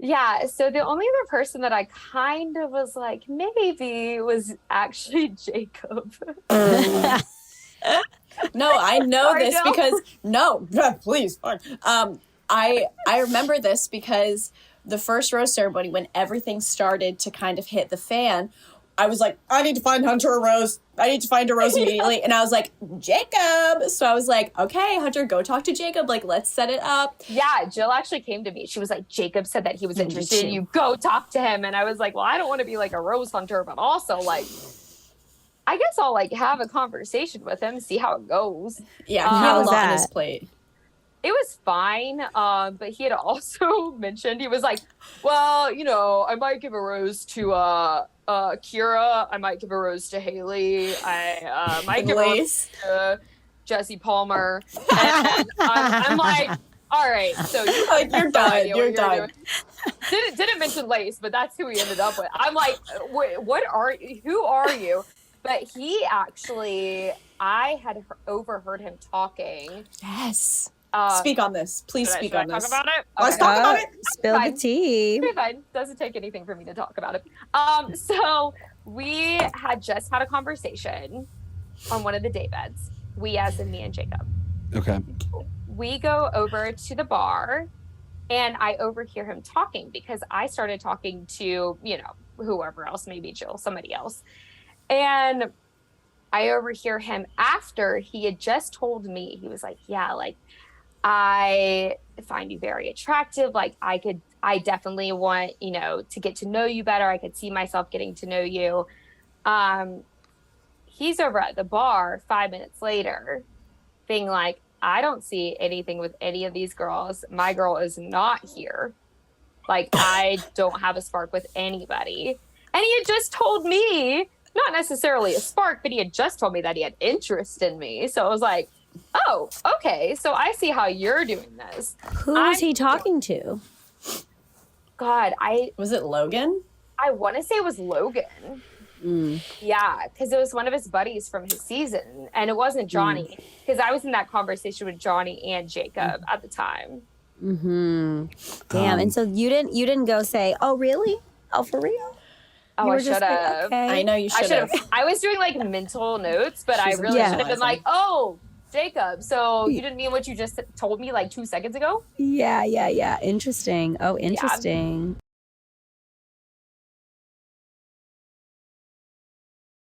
Yeah, so the only other person that I kind of was like, maybe was actually Jacob. No, I know Sorry, this no. because no, please, fine. I remember this because the first rose ceremony, when everything started to kind of hit the fan, I was like, I need to find Hunter a rose. I need to find a rose immediately. And I was like, Jacob. So I was like, okay, Hunter, go talk to Jacob. Like, let's set it up. Yeah, Jill actually came to me. She was like, Jacob said that he was interested in you. Go talk to him. And I was like, well, I don't want to be like a rose hunter, but also like, I guess I'll like have a conversation with him, see how it goes. Yeah, he had a lot on his plate. It was fine, but he had also mentioned, he was like, well, you know, I might give a rose to Kira. I might give a rose to Haley. I might give a rose to Jesse Palmer. And I'm like, all right, so you're done. You're done. Didn't mention Lace, but that's who he ended up with. I'm like, who are you? But he actually, I had overheard him talking. Yes. Speak on this. Please speak on this. Talk about it? Okay. Let's talk about it. Spill the tea. It's fine. Doesn't take anything for me to talk about it. So we had just had a conversation on one of the daybeds. We, as in me and Jacob. Okay. We go over to the bar, and I overhear him talking because I started talking to, you know, whoever else, maybe Jill, somebody else. And I overhear him after he had just told me, he was like, yeah, like, I find you very attractive. Like, I definitely want, you know, to get to know you better. I could see myself getting to know you. He's over at the bar 5 minutes later being like, I don't see anything with any of these girls. My girl is not here. Like, I don't have a spark with anybody. And he had just told me, not necessarily a spark, but he had just told me that he had interest in me. So I was like, oh, okay. So I see how you're doing this. Who was he talking to? God, was it Logan? I want to say it was Logan. Yeah, because it was one of his buddies from his season, and it wasn't Johnny. Because I was in that conversation with Johnny and Jacob at the time. Damn. And so you didn't go say, oh, really? Oh, for real? Oh, I should have. Okay. I know you should have. I was doing like mental notes, but I really should have been like, oh, Jacob, so you didn't mean what you just told me like 2 seconds ago? Yeah. Interesting. Oh, interesting.